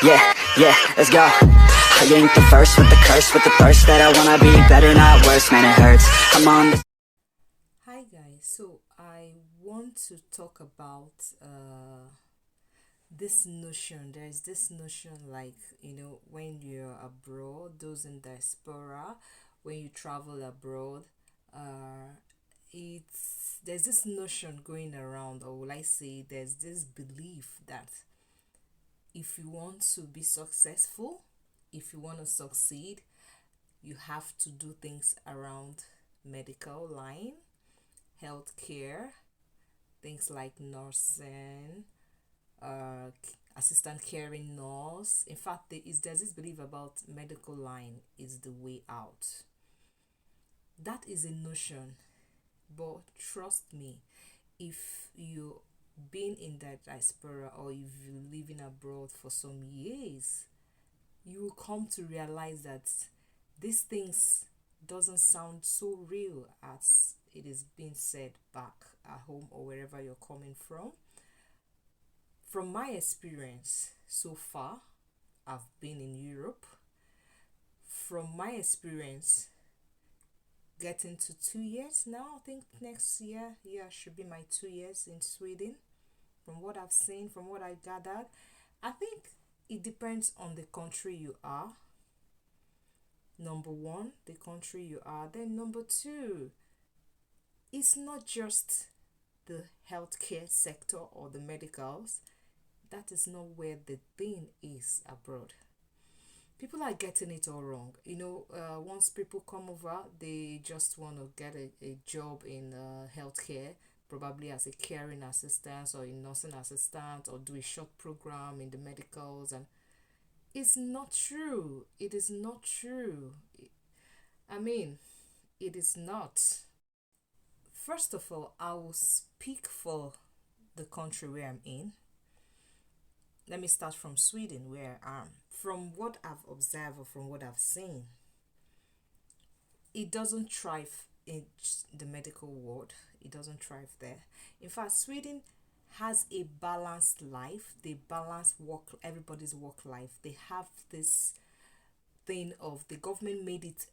Yeah, let's go. I ain't the first with the curse, with the thirst that I wanna be better, not worse, man, it hurts. I'm on the Hi guys, so I want to talk about this notion. There's this notion like, when you're abroad, those in diaspora, when you travel abroad, it's there's this notion going around, or will I say there's this belief that if you want to be successful, if you want to succeed, you have to do things around medical line, healthcare, things like nursing, uh, assistant caring nurse. In fact, there's this belief about medical line is the way out. That is a notion, but trust me, if you been in that diaspora or if you living abroad for some years, you will come to realize that these things doesn't sound so real as it is being said back at home or wherever you're coming from. From my experience so far, I've been in Europe. From my experience, getting to 2 years now, I think next year, yeah, should be my 2 years in Sweden. From what I've seen, from what I gathered, I think it depends on the country you are. Number one, the country you are. Then number two, it's not just the healthcare sector or the medicals. That is not where the thing is abroad. People are getting it all wrong. Once people come over, they just want to get a job in healthcare, probably as a caring assistant or a nursing assistant, or do a short program in the medicals. And it's not true. It is not true. I mean, it is not. First of all, I will speak for the country where I'm in. Let me start from Sweden, where I am. From what I've observed or from what I've seen, it doesn't thrive in the medical world. It doesn't thrive there. In fact, Sweden has a balanced life. They balance everybody's work life. They have this thing of the government made it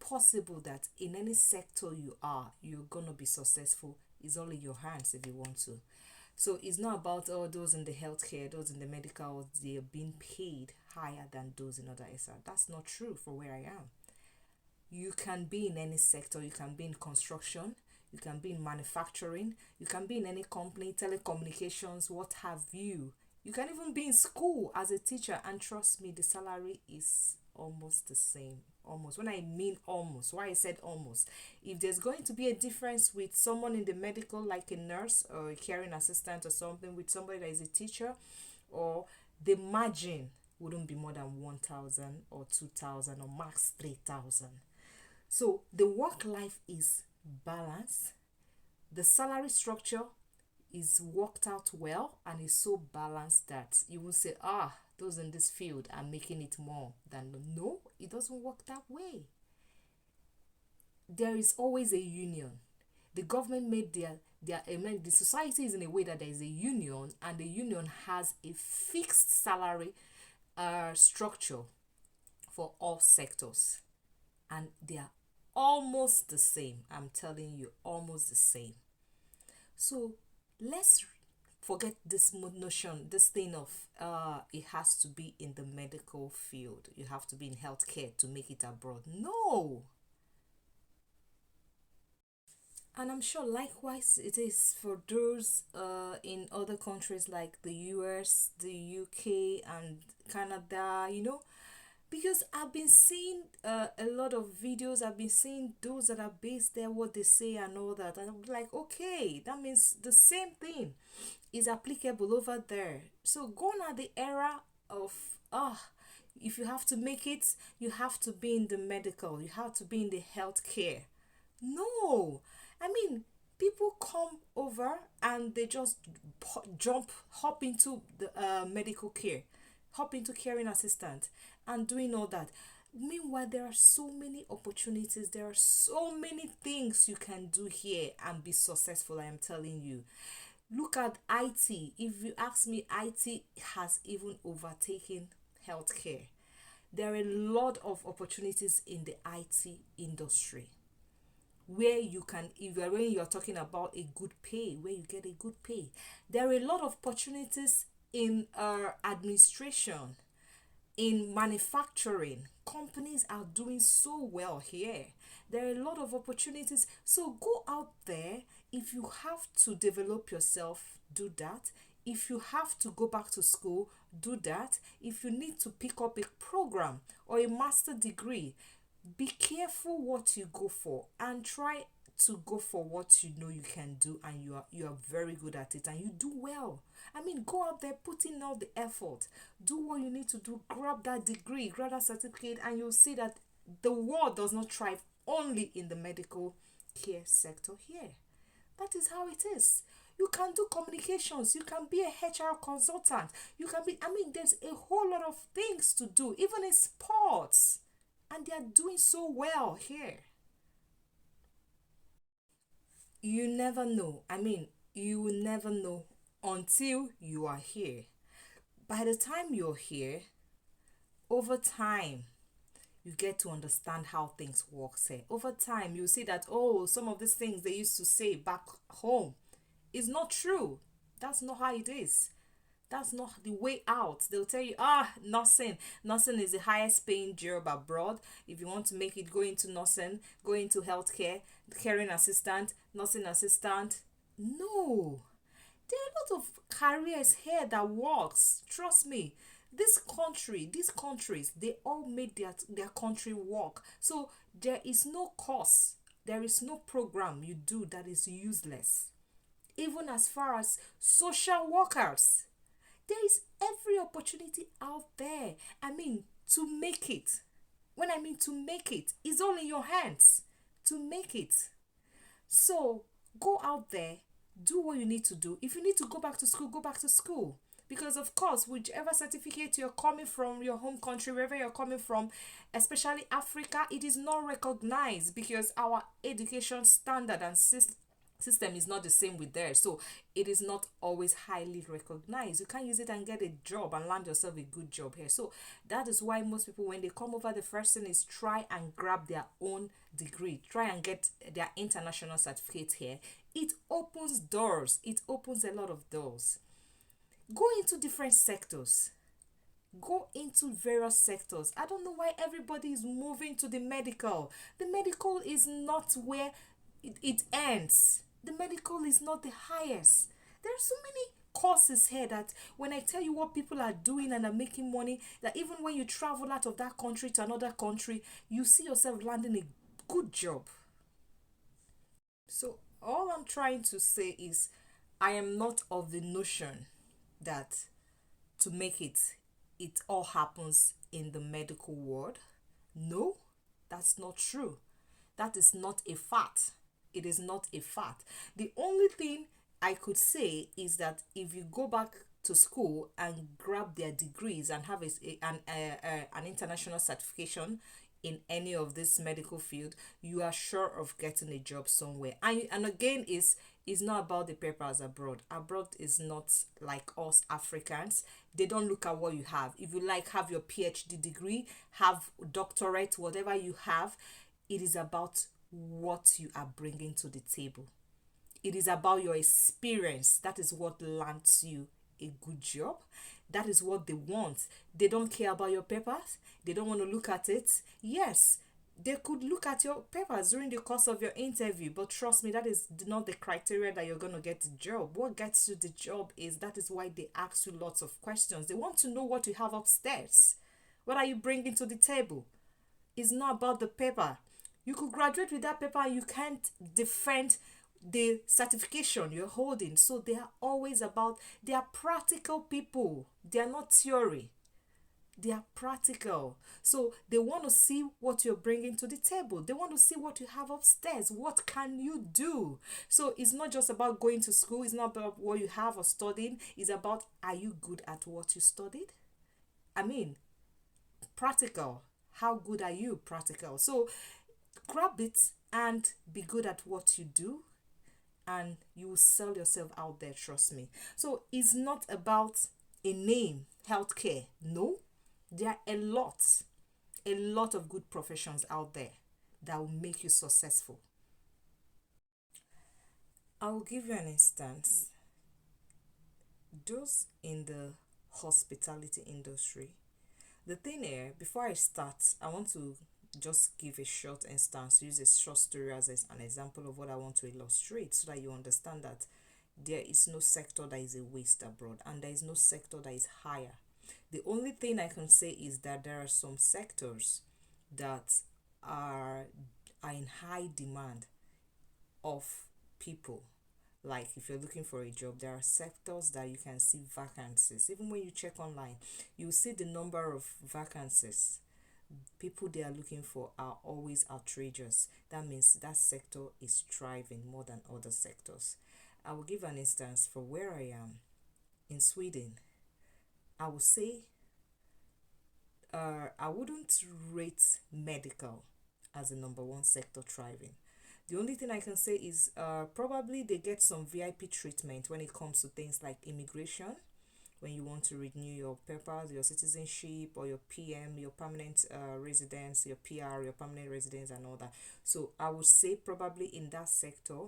possible that in any sector you are, you're gonna be successful. It's all in your hands if you want to. So it's not about all those in the healthcare, those in the medical, they are being paid higher than those in other SR. That's not true for where I am. You can be in any sector. You can be in construction, you can be in manufacturing, you can be in any company, telecommunications, what have you. You can even be in school as a teacher, and trust me, the salary is almost the same. Almost. When I mean almost, why I said almost. If there's going to be a difference with someone in the medical, like a nurse or a caring assistant or something, with somebody that is a teacher, or the margin wouldn't be more than 1,000 or 2,000 or max 3,000. So the work life is balanced. The salary structure is worked out well and is so balanced that you will say, those in this field are making it more than. No, it doesn't work that way. There is always a union. The government made the society is in a way that there is a union, and the union has a fixed salary structure for all sectors, and they are almost the same. I'm telling you, almost the same. So let's forget this notion, this thing of it has to be in the medical field. You have to be in healthcare to make it abroad. No. And I'm sure likewise it is for those in other countries like the US, the UK, and Canada, because I've been seeing a lot of videos. I've been seeing those that are based there, what they say and all that, and I'm like, okay, that means the same thing is applicable over there. So gone are the era of if you have to make it, you have to be in the medical, you have to be in the healthcare. No, I mean, people come over and they just hop into the medical care, hop into caring assistant and doing all that. Meanwhile, there are so many opportunities, there are so many things you can do here and be successful. I am telling you, Look at IT. If you ask me, IT has even overtaken healthcare. There are a lot of opportunities in the IT industry where you can, if you're when you're talking about a good pay, where you get a good pay. There are a lot of opportunities in administration, in manufacturing. Companies are doing so well here. There are a lot of opportunities. So go out there. If you have to develop yourself, do that. If you have to go back to school, do that. If you need to pick up a program or a master degree, be careful what you go for and try to go for what you know you can do, and you are very good at it and you do well. I mean, go out there, put in all the effort, do what you need to do, grab that degree, grab that certificate, and you'll see that the world does not thrive only in the medical care sector here. That is how it is. You can do communications, you can be a HR consultant, you can be, I mean, there's a whole lot of things to do, even in sports, and they are doing so well here. You never know. I mean, you will never know until you are here. By the time you're here, over time, you get to understand how things work here. Over time, you see that, oh, some of these things they used to say back home is not true. That's not how it is. That's not the way out. They'll tell you, nursing. Nursing is the highest paying job abroad. If you want to make it, go into nursing, go into healthcare, caring assistant, nursing assistant. No. There are a lot of careers here that works. Trust me. This country, these countries, they all made their country work. So there is no course, there is no program you do that is useless. Even as far as social workers, there is every opportunity out there. I mean, to make it. When I mean to make it, it's all in your hands to make it. So go out there, do what you need to do. If you need to go back to school, go back to school. Because of course, whichever certificate you're coming from, your home country, wherever you're coming from, especially Africa, it is not recognized because our education standard and system is not the same with theirs. So it is not always highly recognized. You can't use it and get a job and land yourself a good job here. So that is why most people, when they come over, the first thing is try and grab their own degree, try and get their international certificate here. It opens doors, it opens a lot of doors. Go into different sectors, go into various sectors. I don't know why everybody is moving to the medical. The medical is not where it ends. The medical is not the highest. There are so many courses here that when I tell you what people are doing and are making money, that even when you travel out of that country to another country, you see yourself landing a good job. So all I'm trying to say is I am not of the notion that to make it, it all happens in the medical world. No, that's not true. That is not a fact. It is not a fact. The only thing I could say is that if you go back to school and grab their degrees and have an international certification in any of this medical field, you are sure of getting a job somewhere. And again, is not about the papers abroad. Abroad is not like us Africans. They don't look at what you have. If you like, have your PhD degree, have doctorate, whatever you have, it is about what you are bringing to the table. It is about your experience. That is what lands you a good job. That is what they want. They don't care about your papers. They don't want to look at it. Yes, they could look at your papers during the course of your interview, but trust me, that is not the criteria that you're going to get the job. What gets you the job is, that is why they ask you lots of questions. They want to know what you have upstairs. What are you bringing to the table? It's not about the paper. You could graduate with that paper and you can't defend the certification you're holding. So they are always about, they are practical people. They are not theory. They are practical. So they want to see what you're bringing to the table. They want to see what you have upstairs. What can you do? So it's not just about going to school. It's not about what you have or studying. It's about, are you good at what you studied? I mean, practical. How good are you practical? So grab it and be good at what you do. and you will sell yourself out there, trust me. So it's not about a name, healthcare. No, there are a lot of good professions out there that will make you successful. I will give you an instance. Those in the hospitality industry. The thing here, before I start, I want to just give a short instance, use a short story as an example of what I want to illustrate so that you understand that there is no sector that is a waste abroad and there is no sector that is higher. The only thing I can say is that there are some sectors that are, are in high demand of people. Like if you're looking for a job, there are sectors that you can see vacancies. Even when you check online, you see the number of vacancies. People they are looking for are always outrageous. That means that sector is thriving more than other sectors. I will give an instance for where I am in Sweden. I would say I wouldn't rate medical as the number one sector thriving. The only thing I can say is probably they get some VIP treatment when it comes to things like immigration, when you want to renew your papers, your citizenship, or your PM, your permanent residence, your PR, your permanent residence, and all that. So I would say probably in that sector,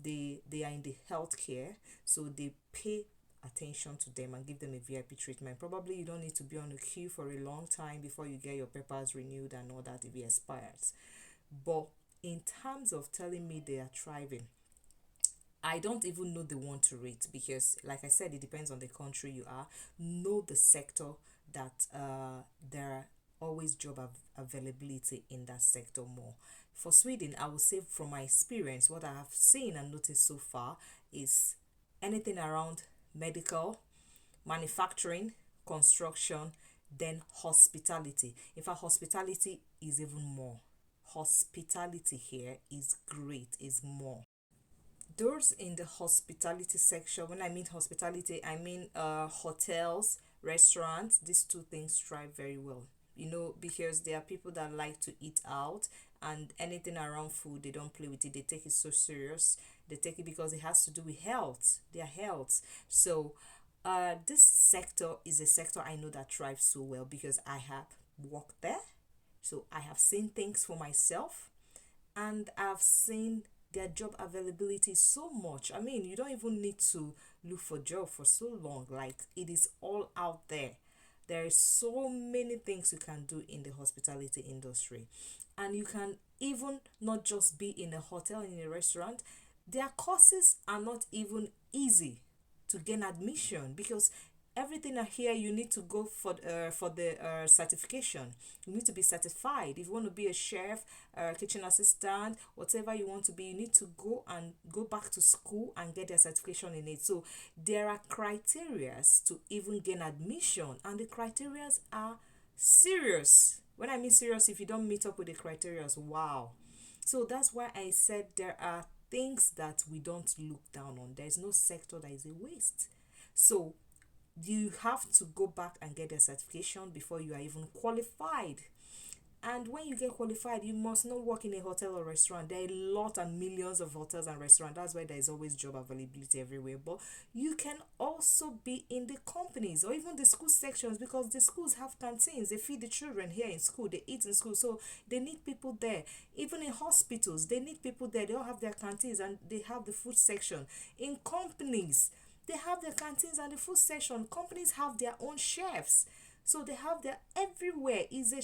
they are in the healthcare, so they pay attention to them and give them a VIP treatment. Probably you don't need to be on a queue for a long time before you get your papers renewed and all that if it expires. But in terms of telling me they are thriving, I don't even know the one to rate because, like I said, it depends on the country you are. Know the sector that there are always job availability in that sector more. For Sweden, I would say from my experience, what I have seen and noticed so far is anything around medical, manufacturing, construction, then hospitality. In fact, hospitality is even more. Hospitality here is great, is more. Those in the hospitality section, when I mean hospitality, I mean hotels, restaurants. These two things thrive very well, you know, because there are people that like to eat out, and anything around food they don't play with it, they take it so serious. They take it because it has to do with health, their health. So this sector is a sector I know that thrives so well because I have worked there, so I have seen things for myself, and I've seen their job availability so much. I mean, you don't even need to look for job for so long. Like it is all out there. There is so many things you can do in the hospitality industry, and you can even not just be in a hotel, in a restaurant. Their courses are not even easy to gain admission because everything here you need to go for the certification. You need to be certified. If you want to be a chef, kitchen assistant, whatever you want to be, you need to go back to school and get their certification in it. So there are criterias to even gain admission, and the criterias are serious. When I mean serious, if you don't meet up with the criterias, wow. So that's why I said there are things that we don't look down on. There is no sector that is a waste. So you have to go back and get a certification before you are even qualified. And when you get qualified, you must not work in a hotel or restaurant. There are a lot and millions of hotels and restaurants. That's why there is always job availability everywhere. But you can also be in the companies or even the school sections, because the schools have canteens. They feed the children here in school. They eat in school. So they need people there. Even in hospitals, they need people there. They all have their canteens and they have the food section. In companies, they have their canteens and the food section. Companies have their own chefs. So they have their everywhere. Is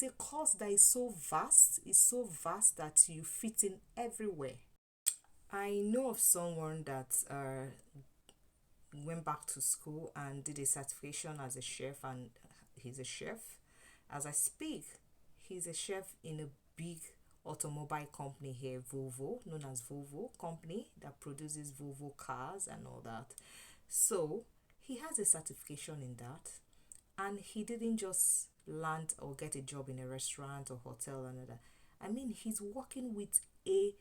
a course that is so vast. It's so vast that you fit in everywhere. I know of someone that went back to school and did a certification as a chef, and he's a chef. As I speak, he's a chef in a big automobile company here, Volvo, known as Volvo company that produces Volvo cars and all that. So he has a certification in that, and he didn't just land or get a job in a restaurant or hotel and all that. I mean, he's working with a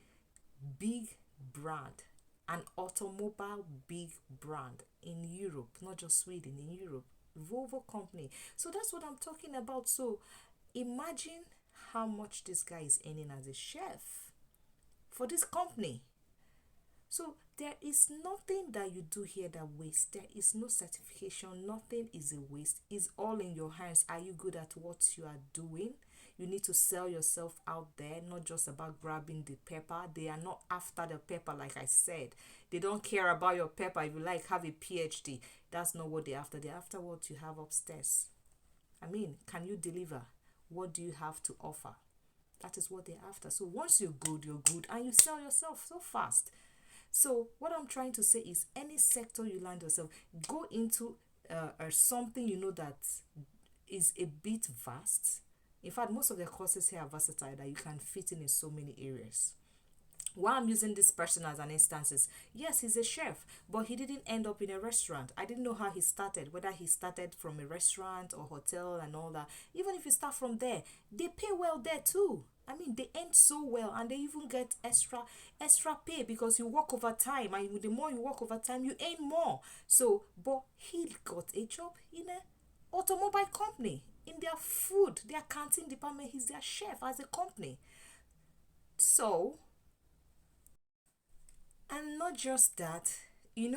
big brand, an automobile big brand in Europe, not just Sweden, in Europe, Volvo company. So that's what I'm talking about. So imagine how much this guy is earning as a chef for this company. So there is nothing that you do here that wastes. There is no certification. Nothing is a waste. It's all in your hands. Are you good at what you are doing? You need to sell yourself out there, not just about grabbing the paper. They are not after the paper, like I said. They don't care about your paper. If you like, have a PhD. That's not what they're after. They're after what you have upstairs. I mean, can you deliver? What do you have to offer? That is what they're after. So once you're good, and you sell yourself so fast. So what I'm trying to say is, any sector you land yourself, go into something you know that is a bit vast. In fact, most of the courses here are versatile, that you can fit in so many areas. Why I'm using this person as an instance is, yes, he's a chef, but he didn't end up in a restaurant. I didn't know how he started, whether he started from a restaurant or hotel and all that. Even if you start from there, they pay well there too. I mean, they earn so well, and they even get extra pay because you work overtime, and the more you work overtime, you earn more. So, but he got a job in an automobile company, in their food, their canteen department. He's their chef as a company. So, and not just that,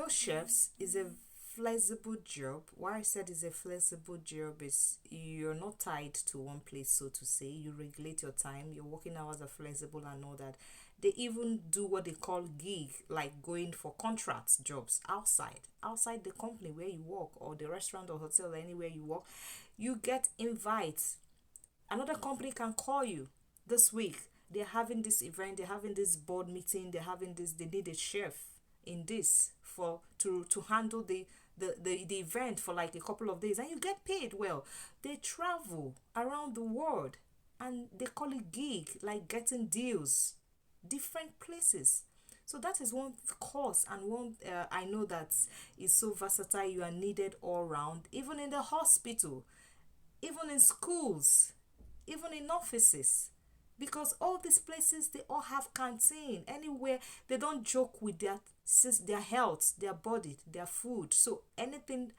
chefs is a flexible job. Why I said it's a flexible job is, you're not tied to one place, so to say. You regulate your time, your working hours are flexible and all that. They even do what they call gig, like going for contracts jobs outside the company where you work, or the restaurant or hotel, anywhere you work. You get invites. Another company can call you this week. They're having this event, they're having this board meeting, they need a chef in this to handle the event for like a couple of days, and you get paid well. They travel around the world, and they call it gig, like getting deals, different places. So that is one course, and one I know that is so versatile. You are needed all round, even in the hospital, even in schools, even in offices. Because all these places, they all have canteen. Anywhere, they don't joke with their health, their body, their food. So anything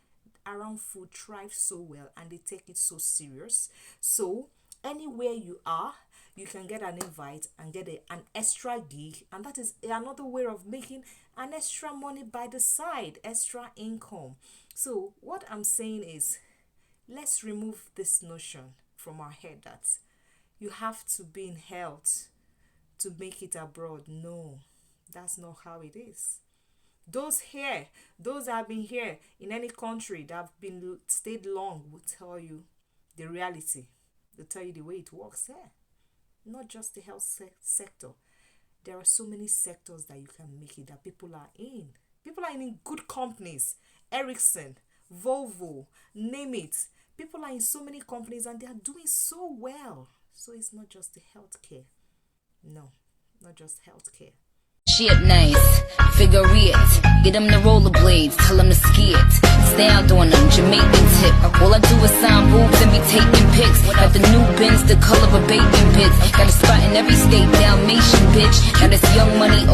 around food thrives so well, and they take it so serious. So anywhere you are, you can get an invite and get an extra gig, and that is another way of making an extra money by the side, extra income. So what I'm saying is, let's remove this notion from our head that you have to be in health to make it abroad. No, that's not how it is. Those that have been here in any country, that have been stayed long, will tell you the reality. They'll tell you the way it works here. Not just the health sector. There are so many sectors that you can make it, that people are in. People are in good companies. Ericsson, Volvo, name it. People are in so many companies, and they are doing so well. So it's not just the healthcare. No, not just healthcare. Shit nice, figure it. Get them the rollerblades, tell them to ski it. Stay out doing them, Jamaican tip. All I do is sign boobs and be taking pics. Got the new bins, the color of bacon bits. Got a spot in every state, Dalmatian bitch. Now this young money